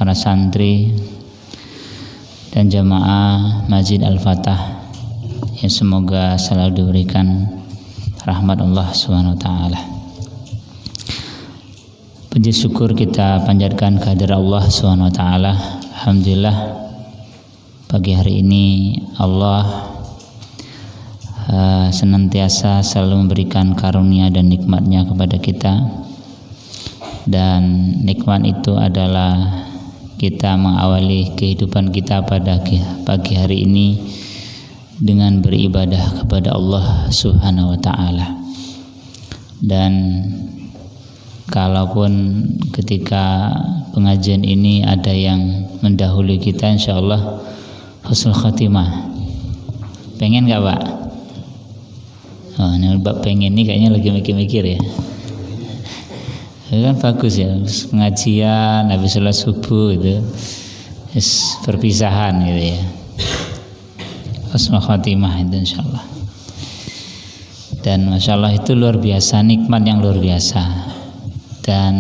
para santri dan jamaah Masjid Al-Fatah yang semoga selalu diberikan rahmat Allah Subhanahu wa taala. Puji syukur kita panjatkan kehadirat Allah Subhanahu wa taala. Alhamdulillah pagi hari ini Allah senantiasa selalu memberikan karunia dan nikmatnya kepada kita, dan nikmat itu adalah kita mengawali kehidupan kita pada pagi hari ini dengan beribadah kepada Allah Subhanahu wa taala. Dan kalaupun ketika pengajian ini ada yang mendahului kita, insyaallah husnul khatimah. Pengen gak Pak? Oh, ini Pak pengen ini kayaknya lagi mikir-mikir ya. Kan bagus ya, habis pengajian, habis sholat subuh itu perpisahan gitu ya. Husnul khatimah itu insyaallah. Dan masyaallah itu luar biasa, nikmat yang luar biasa. Dan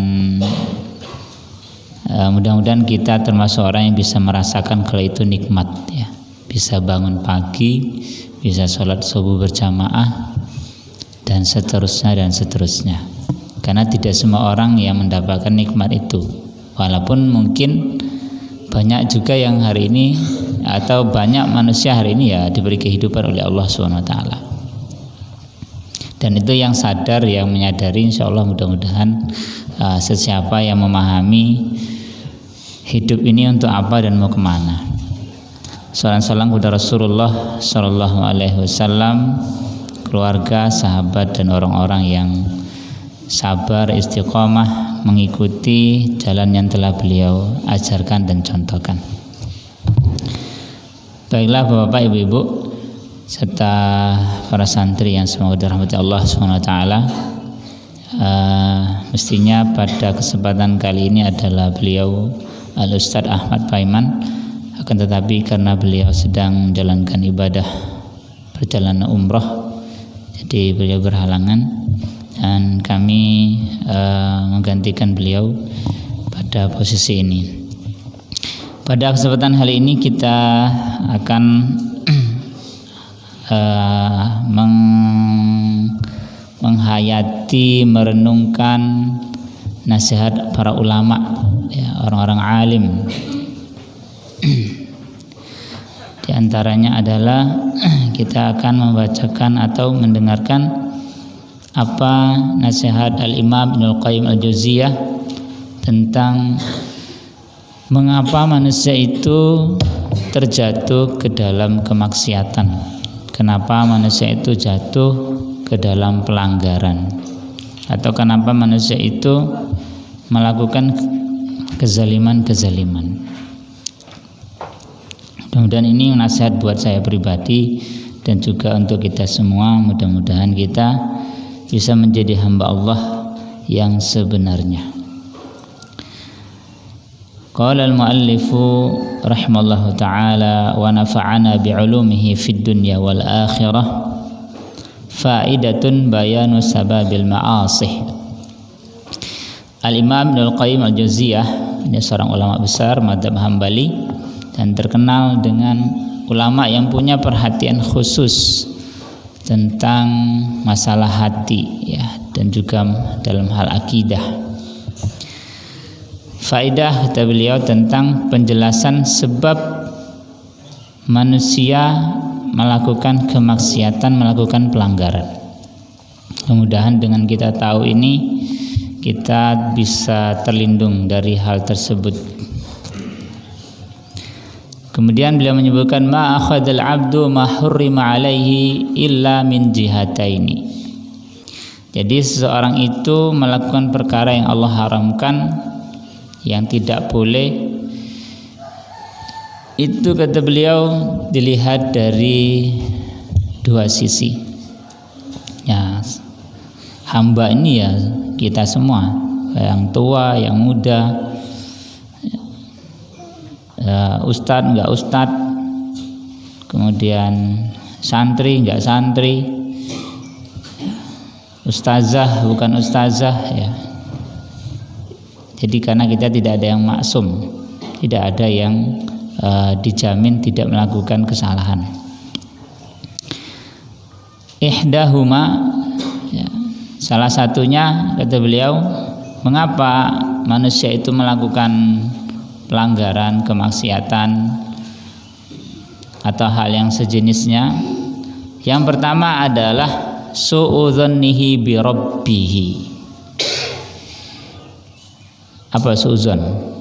mudah-mudahan kita termasuk orang yang bisa merasakan kalau itu nikmat ya. Bisa bangun pagi, bisa sholat subuh berjamaah, dan seterusnya. Karena tidak semua orang yang mendapatkan nikmat itu. Walaupun mungkin banyak juga yang hari ini, atau banyak manusia hari ini ya diberi kehidupan oleh Allah SWT. Dan itu yang sadar, yang menyadari, insya Allah mudah-mudahan sesiapa yang memahami hidup ini untuk apa dan mau kemana. Salam kepada Rasulullah Sallallahu Alaihi Wasallam, keluarga, sahabat, dan orang-orang yang sabar istiqomah mengikuti jalan yang telah beliau ajarkan dan contohkan. Baiklah Bapak, Ibu-ibu, serta para santri yang semoga dirahmati Allah SWT. Mestinya pada kesempatan kali ini adalah beliau Al-Ustadz Ahmad Paiman, akan tetapi karena beliau sedang menjalankan ibadah perjalanan umroh, jadi beliau berhalangan, dan kami menggantikan beliau pada posisi ini. Pada kesempatan kali ini kita akan menghayati, merenungkan nasihat para ulama ya, orang-orang alim. Di antaranya adalah kita akan membacakan atau mendengarkan apa nasihat Al-Imam Ibnul Qayyim Al-Jauziyah tentang mengapa manusia itu terjatuh ke dalam kemaksiatan. Kenapa manusia itu jatuh ke dalam pelanggaran, atau kenapa manusia itu melakukan kezaliman-kezaliman. Mudah-mudahan ini nasihat buat saya pribadi dan juga untuk kita semua. Mudah-mudahan kita bisa menjadi hamba Allah yang sebenarnya. Qala al-muallifu rahimallahu ta'ala wa nafa'ana bi'ulumihi fid dunya wal akhirah. Faidatun bayanu sababil ma'asih. Al-Imam Ibnul Qayyim Al-Jauziyah, ini seorang ulama besar mazhab Hambali dan terkenal dengan ulama yang punya perhatian khusus tentang masalah hati ya, dan juga dalam hal akidah. Faedah kata beliau tentang penjelasan sebab manusia melakukan kemaksiatan, melakukan pelanggaran. Mudah-mudahan dengan kita tahu ini, kita bisa terlindung dari hal tersebut. Kemudian beliau menyebutkan ma akhadal abdu ma hurrima alaihi illa min jihataini. Jadi seseorang itu melakukan perkara yang Allah haramkan, yang tidak boleh, itu kata beliau dilihat dari dua sisi ya. Hamba ini ya kita semua, yang tua, yang muda, ustadz enggak ustadz, kemudian santri enggak santri, ustazah bukan ustazah ya. Jadi karena kita tidak ada yang maksum, Tidak ada yang dijamin tidak melakukan kesalahan. Ihdahuma, ya, salah satunya kata beliau, mengapa manusia itu melakukan pelanggaran, kemaksiatan atau hal yang sejenisnya. Yang pertama adalah su'udzannihi bi rabbih. Apa su'udzon?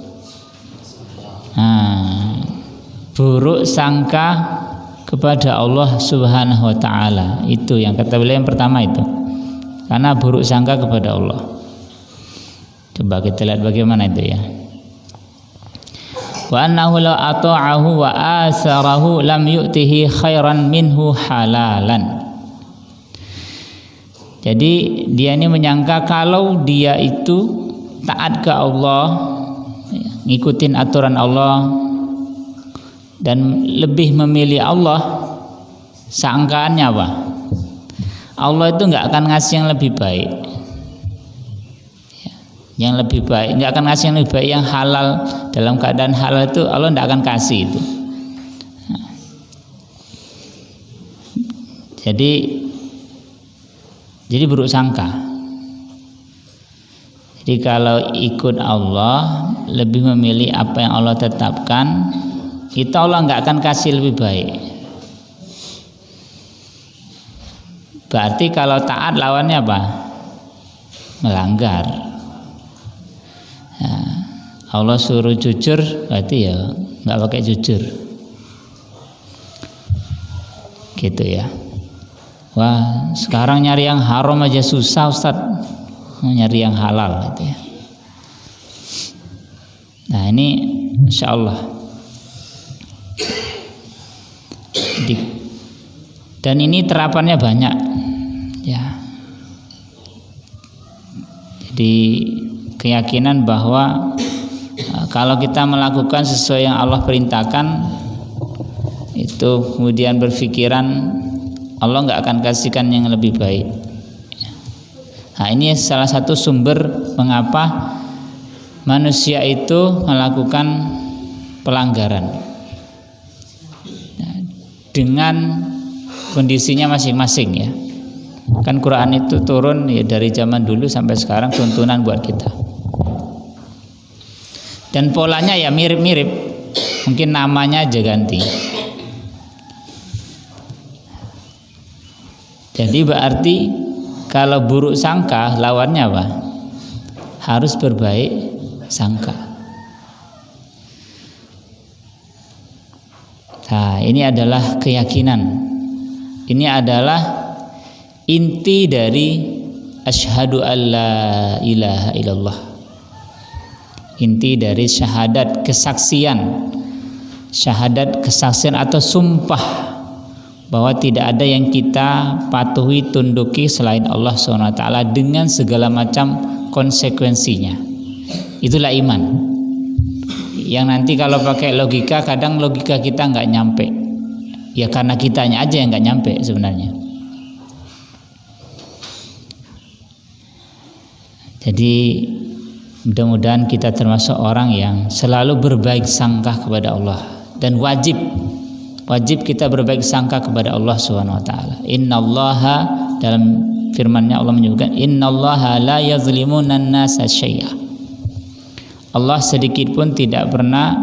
Buruk sangka kepada Allah Subhanahu wa taala. Itu yang kata beliau yang pertama itu. Karena buruk sangka kepada Allah. Coba kita lihat bagaimana itu ya. Wa annahu law ata'ahu wa asarahu lam yu'tihi khairan minhu halalan. Jadi dia ini menyangka kalau dia itu taat ke Allah, ngikutin aturan Allah dan lebih memilih Allah, sangkaannya apa? Allah itu nggak akan ngasih yang lebih baik, yang lebih baik, nggak akan ngasih yang lebih baik, yang halal, dalam keadaan halal itu Allah nggak akan kasih itu. Jadi buruk sangka. Jadi kalau ikut Allah, lebih memilih apa yang Allah tetapkan, itu Allah nggak akan kasih lebih baik. Berarti kalau taat lawannya apa? Melanggar. Ya, Allah suruh jujur, berarti ya nggak pakai jujur. Gitu ya. Wah, sekarang nyari yang haram aja susah, Ustaz. Mau nyari yang halal gitu ya. Nah ini insya Allah. Dan ini terapannya banyak ya. Jadi keyakinan bahwa kalau kita melakukan sesuai yang Allah perintahkan, itu kemudian berpikiran Allah nggak akan kasihkan yang lebih baik. Nah ini salah satu sumber mengapa manusia itu melakukan pelanggaran dengan kondisinya masing-masing ya. Kan Quran itu turun ya dari zaman dulu sampai sekarang, tuntunan buat kita. Dan polanya ya mirip-mirip, mungkin namanya aja ganti. Jadi berarti kalau buruk sangka lawannya apa? Harus berbaik sangka. Nah, ini adalah keyakinan. Ini adalah inti dari asyhadu alla ilaha illallah. Inti dari syahadat kesaksian. Syahadat kesaksian atau sumpah bahwa tidak ada yang kita patuhi, tunduki selain Allah SWT dengan segala macam konsekuensinya. Itulah iman. Yang nanti kalau pakai logika, kadang logika kita nggak nyampe. Ya karena kitanya aja yang nggak nyampe sebenarnya. Jadi mudah-mudahan kita termasuk orang yang selalu berbaik sangka kepada Allah, dan wajib kita berbaik sangka kepada Allah Subhanahu wa taala. Innallaha, dalam firman-Nya Allah menyebutkan innallaha la yazlimuna an-nasa syai'a. Allah sedikit pun tidak pernah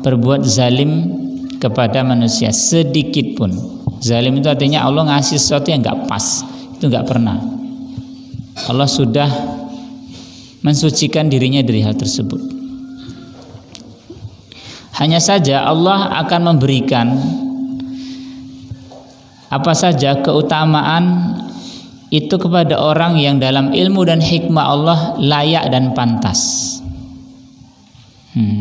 berbuat zalim kepada manusia, sedikit pun. Zalim itu artinya Allah ngasih sesuatu yang nggak pas, itu nggak pernah. Allah sudah mensucikan dirinya dari hal tersebut. Hanya saja Allah akan memberikan apa saja keutamaan itu kepada orang yang dalam ilmu dan hikmah Allah layak dan pantas.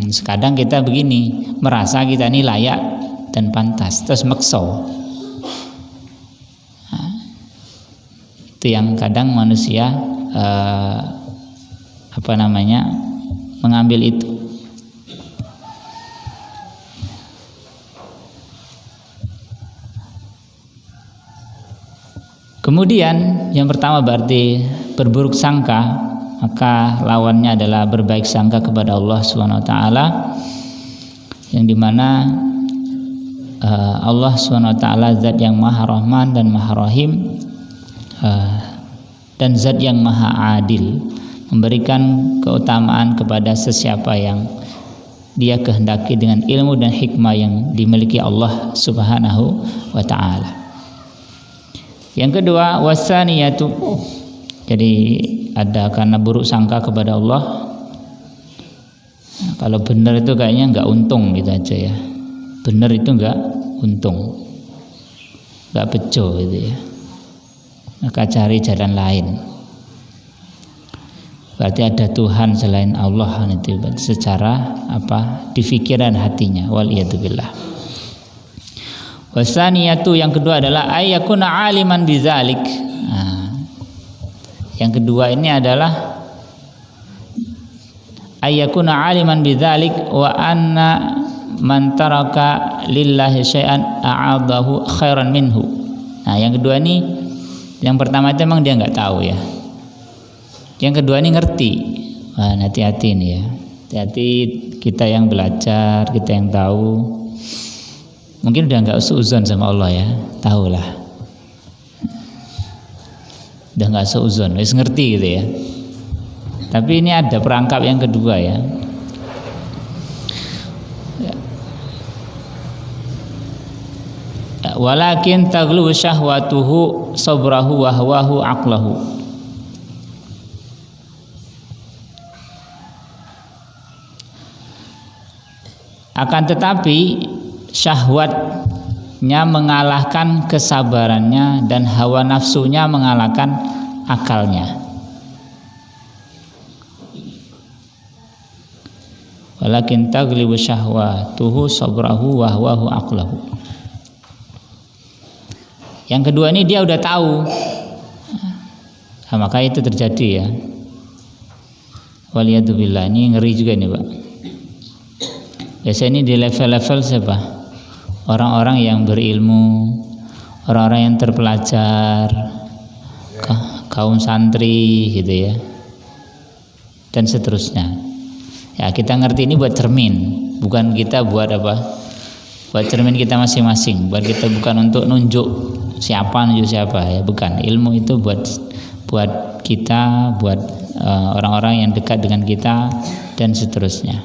Sekadang kita begini, merasa kita ini layak dan pantas, terus makso. Itu yang kadang manusia mengambil itu. Kemudian yang pertama berarti berburuk sangka, maka lawannya adalah berbaik sangka kepada Allah Subhanahu wa taala. yang dimana Allah SWT zat yang maha rahman dan maha rahim, dan zat yang maha adil, memberikan keutamaan kepada sesiapa yang dia kehendaki dengan ilmu dan hikmah yang dimiliki Allah Subhanahu wa ta'ala. Yang kedua, wasaniyatu, jadi ada karena buruk sangka kepada Allah. Nah, kalau benar itu kayaknya nggak untung gitu aja ya. Benar itu nggak untung, nggak bejo gitu ya. Maka cari jalan lain. Berarti ada Tuhan selain Allah itu secara di pikiran hatinya. Waliyadzubillah. Wasaniyatu, yang kedua adalah ayyakuna aliman bizalik. Nah, yang kedua ini adalah ayyakuna aliman bidzalik wa anna man taraka lillahi syai'an a'adahu khairan minhu. Nah, yang kedua ini, yang pertama itu memang dia nggak tahu ya. Yang kedua ini ngerti. Wah, hati-hati ini ya. Hati-hati kita yang belajar, kita yang tahu. Mungkin udah nggak seuzon sama Allah ya, tahulah. Udah nggak seuzon, wis ngerti gitu ya. Tapi ini ada perangkap yang kedua ya. Walakin taglu syahwatuhu sabrahu wa hawahu aqlahu. Akan tetapi syahwatnya mengalahkan kesabarannya dan hawa nafsunya mengalahkan akalnya. Walakin taglibu syahwatuhu sabrahu wa hawahu aqlahu. Yang kedua ini dia udah tahu. Nah, maka itu terjadi ya. Waliyadzubillah, ini ngeri juga nih Pak. Biasanya ini di level-level siapa? Orang-orang yang berilmu, orang-orang yang terpelajar, kaum santri gitu ya, dan seterusnya. Ya, kita ngerti ini buat cermin, bukan kita buat apa? Buat cermin kita masing-masing. Buat kita bukan untuk nunjuk siapa ya, bukan. Ilmu itu buat kita, buat orang-orang yang dekat dengan kita dan seterusnya.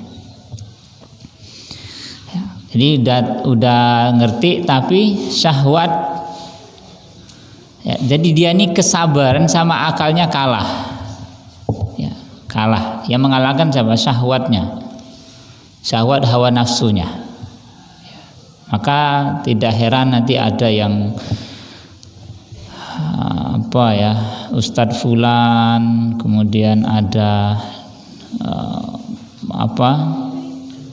Ya, jadi udah ngerti tapi syahwat. Ya, jadi dia ini kesabaran sama akalnya kalah. Ya, kalah. Yang mengalahkan siapa? Syahwatnya. Syahwat hawa nafsunya. Ya, maka tidak heran nanti ada yang Ustadz Fulan, kemudian ada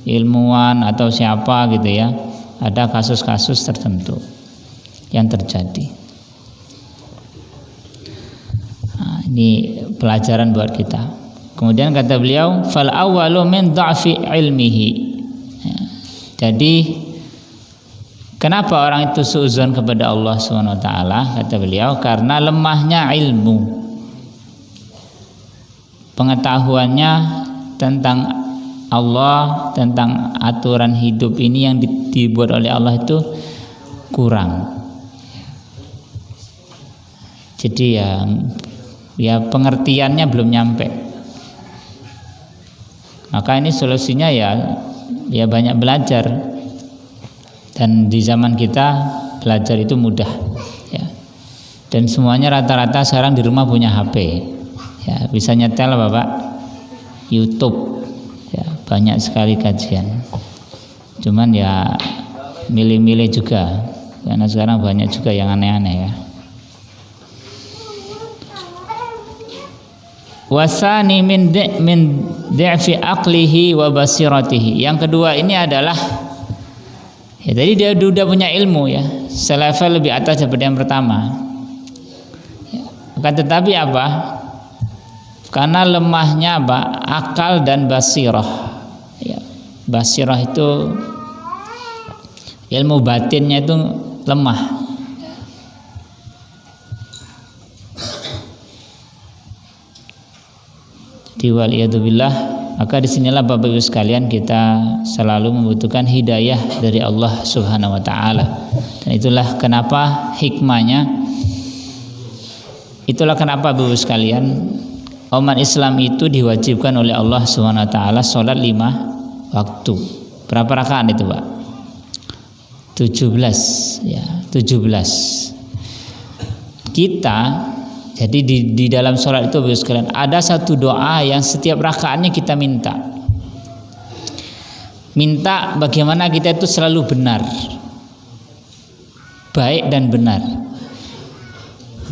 ilmuwan atau siapa gitu ya, ada kasus-kasus tertentu yang terjadi. Nah, ini pelajaran buat kita. Kemudian kata beliau, fal awwalu min dha'fi ilmihi. Ya, jadi kenapa orang itu suudzon kepada Allah SWT? Kata beliau, karena lemahnya ilmu, pengetahuannya tentang Allah, tentang aturan hidup ini yang dibuat oleh Allah itu kurang. Jadi ya pengertiannya belum nyampe. Maka ini solusinya ya banyak belajar. Dan di zaman kita belajar itu mudah ya. Dan semuanya rata-rata sekarang di rumah punya HP ya, bisa nyetel Bapak YouTube ya, banyak sekali kajian. Cuman ya milih-milih juga, karena sekarang banyak juga yang aneh-aneh ya. Wasani min di'fi aqlihi wa basiratihi. Yang kedua ini adalah ya, jadi dia sudah punya ilmu ya, selevel lebih atas daripada yang pertama. Ya, bukan tetapi apa? Karena lemahnya apa? Akal dan basirah. Ya, basirah itu ilmu batinnya itu lemah. Jadi waliyadzubillah, Maka disinilah Bapak Ibu sekalian kita selalu membutuhkan hidayah dari Allah Subhanahu wa taala. Dan itulah kenapa hikmahnya, itulah kenapa Bapak Ibu sekalian umat Islam itu diwajibkan oleh Allah Subhanahu wa taala salat 5 waktu. Berapa rakaat itu, Pak? 17 ya, 17. Kita jadi di dalam sholat itu Bapak sekalian ada satu doa yang setiap rakaatnya kita minta bagaimana kita itu selalu benar, baik dan benar,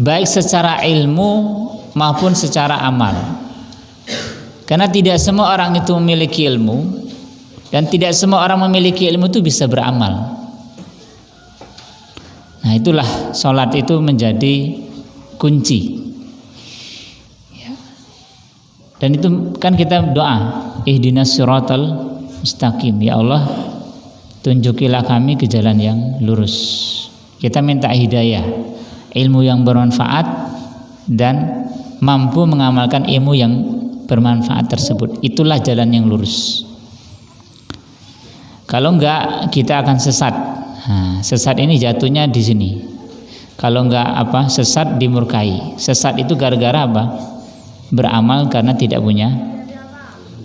baik secara ilmu maupun secara amal. Karena tidak semua orang itu memiliki ilmu, dan tidak semua orang memiliki ilmu itu bisa beramal. Nah, itulah sholat itu menjadi kunci ya. Dan itu kan kita doa, ihdinas siratal mustaqim, ya Allah tunjukilah kami ke jalan yang lurus. Kita minta hidayah, ilmu yang bermanfaat dan mampu mengamalkan ilmu yang bermanfaat tersebut. Itulah jalan yang lurus. Kalau enggak kita akan sesat. Nah, sesat ini jatuhnya di sini. Kalau enggak sesat dimurkai. Sesat itu gara-gara apa? Beramal karena tidak punya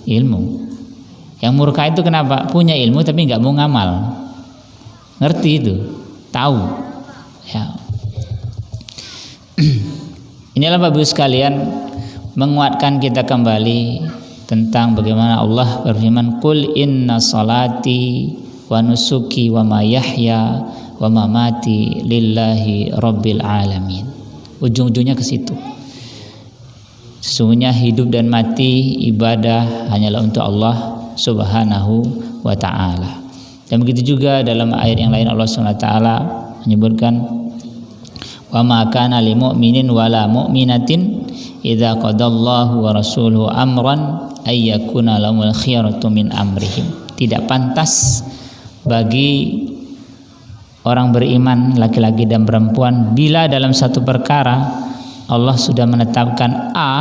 ilmu. Yang murka itu kenapa? Punya ilmu tapi enggak mau ngamal. Ngerti itu? Tahu. Ya. Inilah Bapak Ibu sekalian menguatkan kita kembali tentang bagaimana Allah berfirman, "Qul inna salati wa nusuki wa mayahya wa mamati lillahi rabbil alamin." Ujung-ujungnya ke situ. Sesungguhnya hidup dan mati ibadah hanyalah untuk Allah Subhanahu wa taala. Dan begitu juga dalam ayat yang lain Allah Subhanahu wa taala menyebutkan, "Wa ma kana lil mu'minin wala mu'minatin idza qadallahu wa rasuluhu amran ay yakuna lahumul khiyaratu min amrihim." Tidak pantas bagi orang beriman laki-laki dan perempuan bila dalam satu perkara Allah sudah menetapkan A,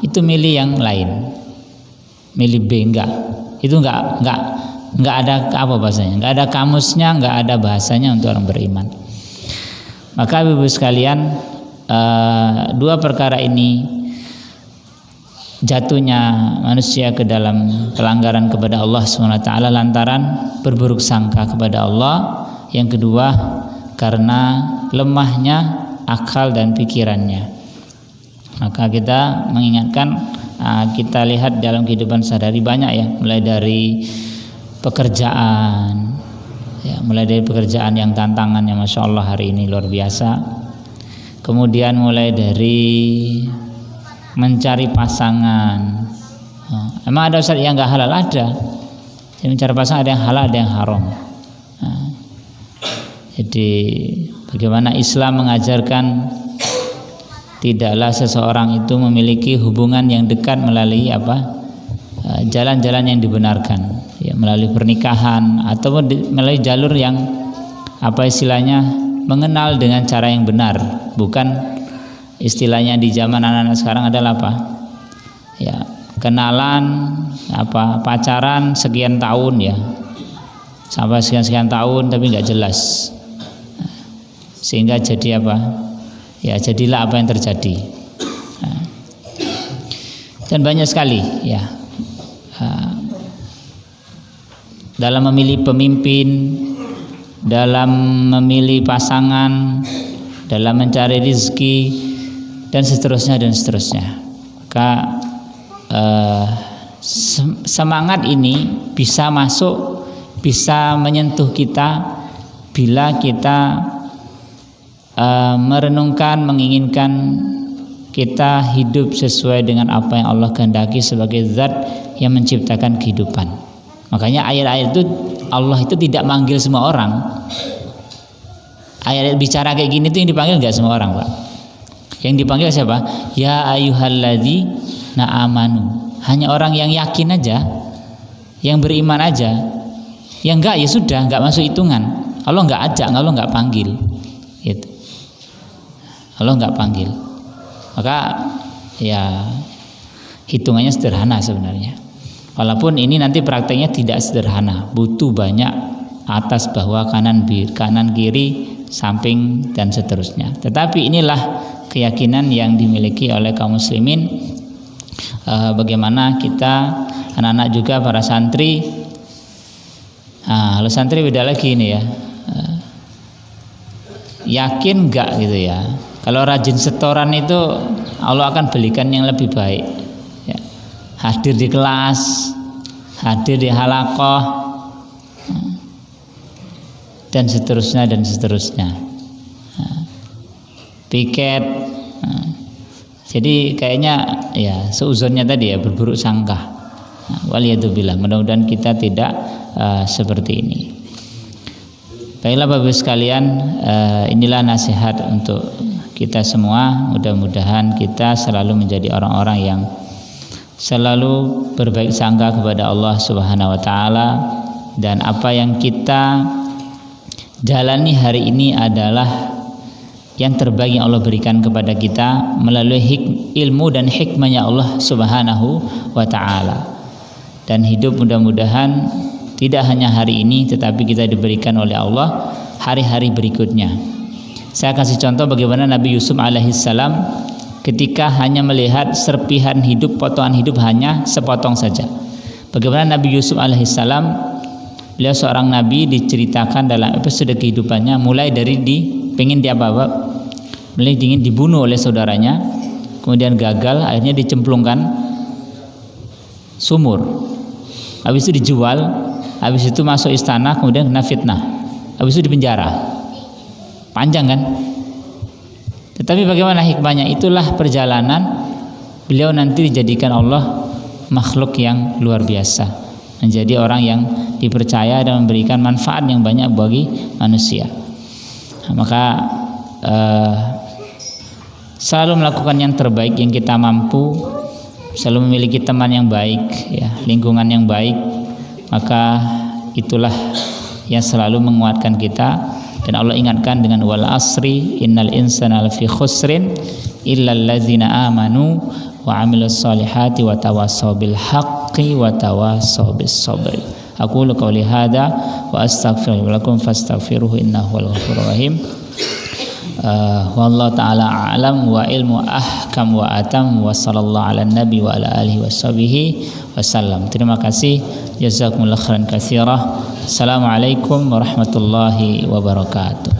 itu milih yang lain, milih B enggak. Itu enggak ada apa bahasanya, enggak ada kamusnya, enggak ada bahasanya untuk orang beriman. Maka Ibu sekalian, dua perkara ini jatuhnya manusia ke dalam pelanggaran kepada Allah SWT lantaran berburuk sangka kepada Allah. Yang kedua karena lemahnya akal dan pikirannya. Maka kita mengingatkan, kita lihat dalam kehidupan sehari-hari banyak ya, mulai dari pekerjaan ya, mulai dari pekerjaan yang tantangannya Masya Allah hari ini luar biasa. Kemudian mulai dari mencari pasangan. Emang ada Ustaz yang gak halal? Ada. Jadi mencari pasangan ada yang halal, ada yang haram. Jadi bagaimana Islam mengajarkan tidaklah seseorang itu memiliki hubungan yang dekat melalui jalan-jalan yang dibenarkan ya, melalui pernikahan ataupun melalui jalur yang istilahnya mengenal dengan cara yang benar, bukan istilahnya di zaman anak-anak sekarang adalah ya kenalan pacaran sekian tahun ya, sampai sekian tahun tapi nggak jelas, sehingga jadi ya jadilah apa yang terjadi. Dan banyak sekali ya dalam memilih pemimpin, dalam memilih pasangan, dalam mencari rezeki dan seterusnya. Maka semangat ini bisa masuk, bisa menyentuh kita bila kita merenungkan, menginginkan kita hidup sesuai dengan apa yang Allah kehendaki sebagai zat yang menciptakan kehidupan. Makanya ayat-ayat itu Allah itu tidak manggil semua orang. Ayat bicara kayak gini tuh yang dipanggil enggak semua orang, Pak. Yang dipanggil siapa? Ya ayyuhalladzina amanu. Hanya orang yang yakin aja, yang beriman aja. Yang enggak ya sudah, enggak masuk hitungan. Allah enggak ajak, Allah enggak panggil. Gitu. Allah enggak panggil. Maka ya hitungannya sederhana sebenarnya. Walaupun ini nanti prakteknya tidak sederhana, butuh banyak atas bawah, kanan kiri, samping dan seterusnya. Tetapi inilah keyakinan yang dimiliki oleh kaum muslimin. Bagaimana kita anak-anak juga para santri. Kalau santri beda lagi ini ya. Yakin enggak gitu ya. Kalau rajin setoran itu Allah akan belikan yang lebih baik. Ya. Hadir di kelas, hadir di halaqah, dan seterusnya dan seterusnya. Piket. Jadi kayaknya ya seuzonnya tadi ya, berburuk sangka. Waliyadzubillah. Mudah-mudahan kita tidak seperti ini. Baiklah Bapak Ibu sekalian, inilah nasihat untuk kita semua. Mudah-mudahan kita selalu menjadi orang-orang yang selalu berbaik sangka kepada Allah Subhanahu wa taala, dan apa yang kita jalani hari ini adalah yang terbaik yang Allah berikan kepada kita melalui ilmu dan hikmahnya Allah Subhanahu wa taala. Dan hidup mudah-mudahan tidak hanya hari ini, tetapi kita diberikan oleh Allah hari-hari berikutnya. Saya kasih contoh bagaimana Nabi Yusuf alaihissalam ketika hanya melihat serpihan hidup, potongan hidup hanya sepotong saja. Bagaimana Nabi Yusuf alaihissalam, beliau seorang nabi, diceritakan dalam episode kehidupannya, mulai dari pengen mulai ingin dibunuh oleh saudaranya, kemudian gagal, akhirnya dicemplungkan sumur, habis itu dijual, habis itu masuk istana, kemudian kena fitnah, habis itu dipenjara. Panjang kan? Tetapi bagaimana hikmahnya? Itulah perjalanan beliau nanti dijadikan Allah makhluk yang luar biasa, menjadi orang yang dipercaya dan memberikan manfaat yang banyak bagi manusia. Maka selalu melakukan yang terbaik yang kita mampu, selalu memiliki teman yang baik, ya, lingkungan yang baik, maka itulah yang selalu menguatkan kita. Dan Allah ingatkan dengan wal asri innal insana lafi khusrin illal ladzina amanu wa amilus solihati wa tawassaw bil haqqi wa tawassaw bis sabr. Aqulu qouli hadza wa astaghfiru lakum fastaghfiruhu innahu wal ghafurur rahim. Wallahu ta'ala a'lam wa ilmu ahkam wa atam wa sallallahu ala nabi wa ala alihi washabihi wasallam. Terima kasih, jazakumullahu khairan katsira. Assalamualaikum warahmatullahi wabarakatuh.